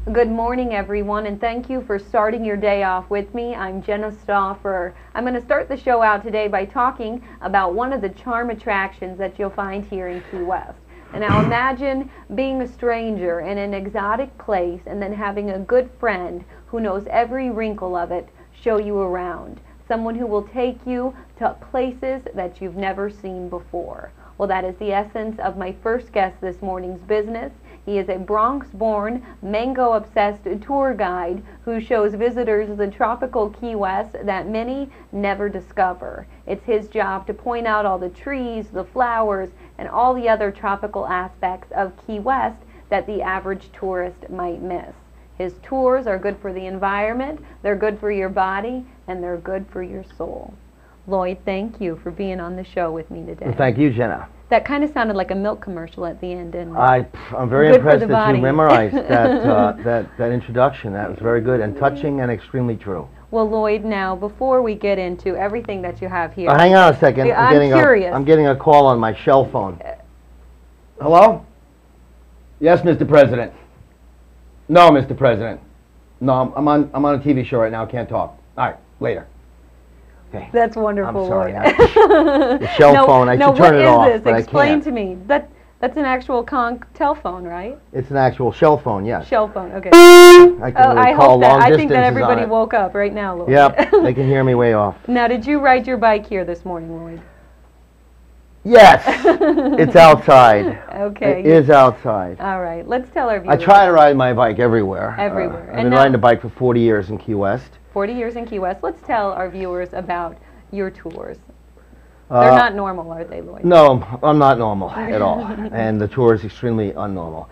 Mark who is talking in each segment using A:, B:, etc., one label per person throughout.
A: Good morning, everyone, and thank you for starting your day off with me. I'm Jenna Stauffer. I'm going to start the show out today by talking about one of the charm attractions that you'll find here in Key West. And now imagine being a stranger in an exotic place and then having a good friend who knows every wrinkle of it show you around. Someone who will take you to places that you've never seen before. Well, that is the essence of my first guest this morning's business. He is a Bronx-born, mango-obsessed tour guide who shows visitors the tropical Key West that many never discover. It's his job to point out all the trees, the flowers, and all the other tropical aspects of Key West that the average tourist might miss. His tours are good for the environment, they're good for your body, and they're good for your soul. Lloyd, thank you for being on the show with me today.
B: Well, thank you, Jenna.
A: That kind of sounded like a milk commercial at the end, didn't it?
B: I'm very impressed that you memorized that introduction. That was very good and touching and extremely true.
A: Well, Lloyd, now, before we get into everything that you have here...
B: hang on a second.
A: I'm curious.
B: I'm getting a call on my cell phone. Hello? Yes, Mr. President. No, Mr. President. No, I'm on a TV show right now. Can't talk. All right, later. Okay.
A: That's wonderful.
B: I'm sorry.
A: The
B: cell phone, I should turn it off,
A: what is
B: but
A: this? Explain
B: I can't.
A: To me. That's an actual telephone, right?
B: It's an actual shell phone, yes.
A: Shell phone, okay.
B: I can really call long distances.
A: I think that everybody woke up right now, Lloyd.
B: Yep, they can hear me way off.
A: Now, did you ride your bike here this morning, Lloyd?
B: Yes, it's outside.
A: Okay.
B: It is outside.
A: All right, let's tell our viewers.
B: I try to ride my bike everywhere.
A: Everywhere.
B: I've been riding a bike for 40 years in Key West.
A: 40 years in Key West. Let's tell our viewers about your tours. They're not normal, are they, Lloyd?
B: No, I'm not normal at all. And the tour is extremely unnormal.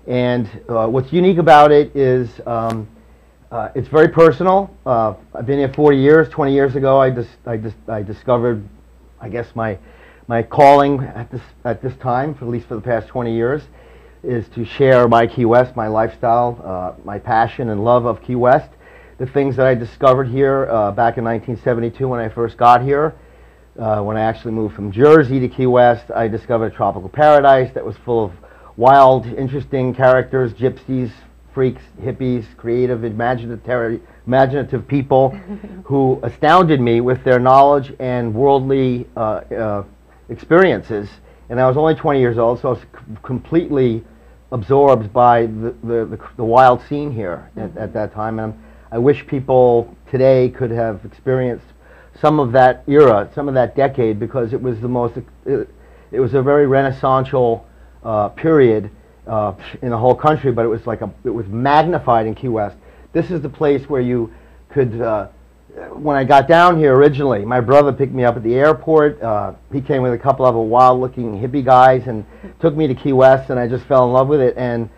B: And what's unique about it is it's very personal. I've been here 40 years. 20 years ago, I discovered, I guess, my calling at this time, at least for the past 20 years, is to share my Key West, my lifestyle, my passion and love of Key West. The things that I discovered here back in 1972 when I first got here. When I actually moved from Jersey to Key West, I discovered a tropical paradise that was full of wild, interesting characters, gypsies, freaks, hippies, creative, imaginative people who astounded me with their knowledge and worldly experiences. And I was only 20 years old, so I was completely absorbed by the wild scene here at that time. And I wish people today could have experienced some of that era, some of that decade, because it was the most, it was a very renaissanceal period in the whole country, but it was like it was magnified in Key West. This is the place where you could, when I got down here originally, my brother picked me up at the airport. He came with a couple of wild-looking hippie guys and took me to Key West, and I just fell in love with it. And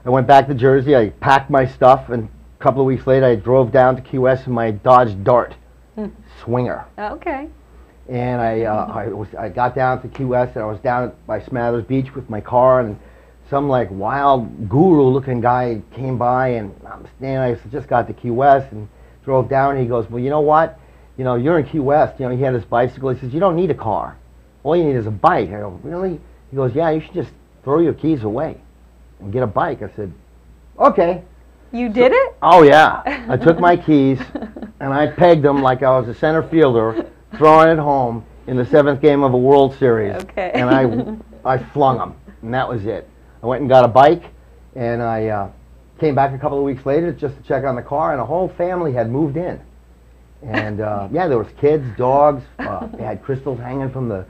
B: I went back to Jersey. I packed my stuff, and a couple of weeks later, I drove down to Key West in my Dodge Dart Swinger.
A: Okay.
B: And I got down to Key West, and I was down by Smathers Beach with my car, and some like wild guru-looking guy came by, and I'm standing. I just got to Key West and drove down, and he goes, "Well, you know what? You know, you're in Key West." You know, he had his bicycle. He says, "You don't need a car. All you need is a bike." I go, "Really?" He goes, "Yeah, you should just throw your keys away and get a bike." I said, "Okay."
A: You did it?
B: Oh, yeah. I took my keys, and I pegged them like I was a center fielder, throwing it home in the 7th game of a World Series.
A: Okay.
B: And I flung them, and that was it. I went and got a bike, and I came back a couple of weeks later just to check on the car, and a whole family had moved in. And, yeah, there was kids, dogs. They had crystals hanging from the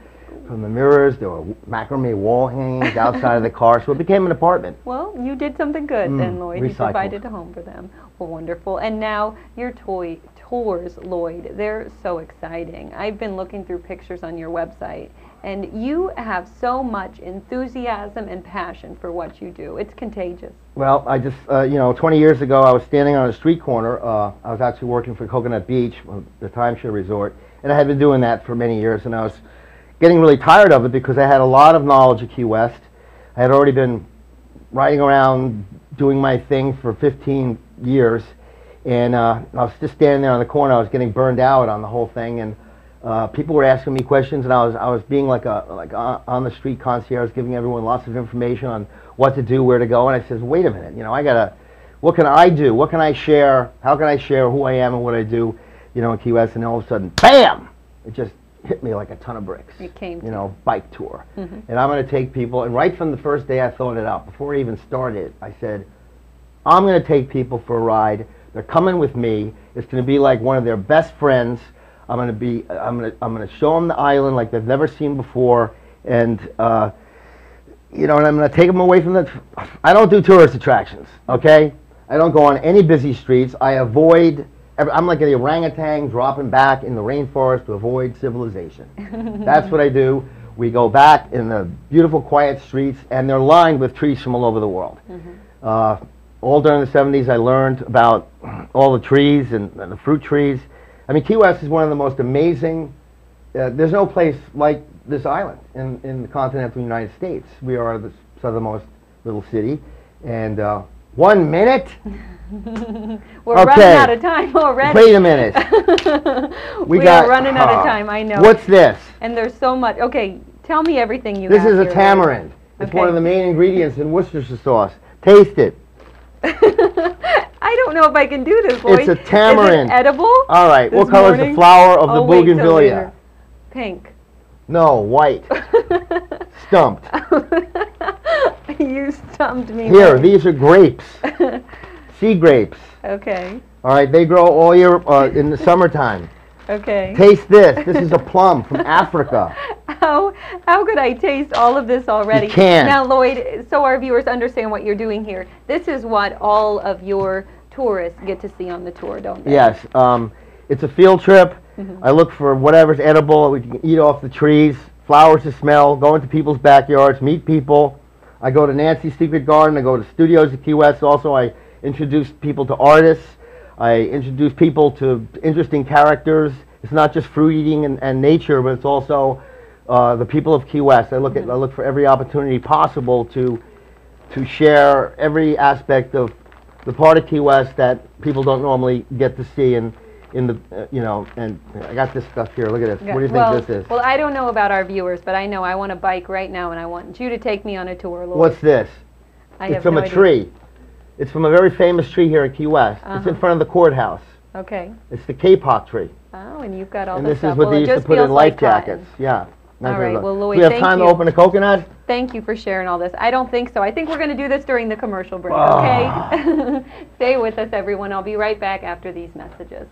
B: mirrors. There were macrame wall hangings outside of the car, so it became an apartment.
A: Well, you did something good then, Lloyd.
B: Recycled.
A: You provided a home for them. Well, wonderful. And now your tours, Lloyd, they're so exciting. I've been looking through pictures on your website, and you have so much enthusiasm and passion for what you do. It's contagious.
B: Well, I just, you know, 20 years ago, I was standing on a street corner. I was actually working for Coconut Beach, the timeshare resort, and I had been doing that for many years, and I was getting really tired of it because I had a lot of knowledge of Key West. I had already been riding around doing my thing for 15 years, and I was just standing there on the corner. I was getting burned out on the whole thing, and people were asking me questions, and I was being like on the street concierge, giving everyone lots of information on what to do, where to go. And I said, wait a minute, you know, I gotta what can I do? What can I share? How can I share who I am and what I do, you know, in Key West? And all of a sudden, bam! It just hit me like a ton of bricks.
A: It came to
B: you know, bike tour.
A: Mm-hmm.
B: And I'm going to take people, and right from the first day I thought it out, before I even started, I said, I'm going to take people for a ride. They're coming with me. It's going to be like one of their best friends. I'm going to show them the island like they've never seen before, and you know, and I'm going to take them away from I don't do tourist attractions, okay? I don't go on any busy streets. I avoid. I'm like an orangutan dropping back in the rainforest to avoid civilization. That's what I do. We go back in the beautiful, quiet streets, and they're lined with trees from all over the world. Mm-hmm. All during the 70s, I learned about all the trees and the fruit trees. I mean, Key West is one of the most amazing. There's no place like this island in the continental United States. We are the southernmost little city, and 1 minute.
A: We're running out of time already.
B: Wait a minute.
A: we are running out of time, I know.
B: What's this?
A: And there's so much. Okay, tell me everything you
B: This
A: have
B: is a
A: here,
B: tamarind.
A: Lloyd.
B: It's
A: Okay.
B: one of the main ingredients in Worcestershire sauce. Taste it.
A: I don't know if I can do this, Lloyd.
B: It's a tamarind.
A: Is it edible?
B: All right.
A: This
B: What color is the
A: morning?
B: flower of the
A: Wait till
B: bougainvillea?
A: later. Pink.
B: No, white. Stumped.
A: You stumped me.
B: Here,
A: Lloyd.
B: these are grapes. Sea grapes.
A: Okay.
B: All right, they grow all year in the summertime.
A: Okay.
B: Taste this. This is a plum from Africa.
A: How could I taste all of this already?
B: You can't.
A: Now, Lloyd, so our viewers understand what you're doing here. This is what all of your tourists get to see on the tour, don't they?
B: Yes. It's a field trip.
A: Mm-hmm.
B: I look for whatever's edible we can eat off the trees, flowers to smell, go into people's backyards, meet people. I go to Nancy's Secret Garden. I go to studios at Key West. Also, I introduce people to artists. I introduce people to interesting characters. It's not just fruit eating and nature, but it's also the people of Key West. I look for every opportunity possible to share every aspect of the part of Key West that people don't normally get to see. And in the you know, and I got this stuff here. Look at this.
A: Okay.
B: What do you think this is?
A: Well, I don't know about our viewers, but I know I want to bike right now, and I want you to take me on a tour, Lloyd.
B: What's this?
A: It's
B: from a tree. It's from a very famous tree here at Key West. It's in front of the courthouse.
A: Okay.
B: It's the kapok tree.
A: Oh, and you've got all
B: And
A: this
B: this
A: stuff.
B: is what
A: Well,
B: they
A: it
B: used to
A: just
B: put
A: feels
B: in life
A: like cotton.
B: jackets. Yeah.
A: All right, well, Lloyd,
B: we have
A: thank
B: time
A: you.
B: to open a coconut?
A: Thank you for sharing all this. I don't think so. I think we're going to do this during the commercial break, okay? Stay with us, everyone. I'll be right back after these messages.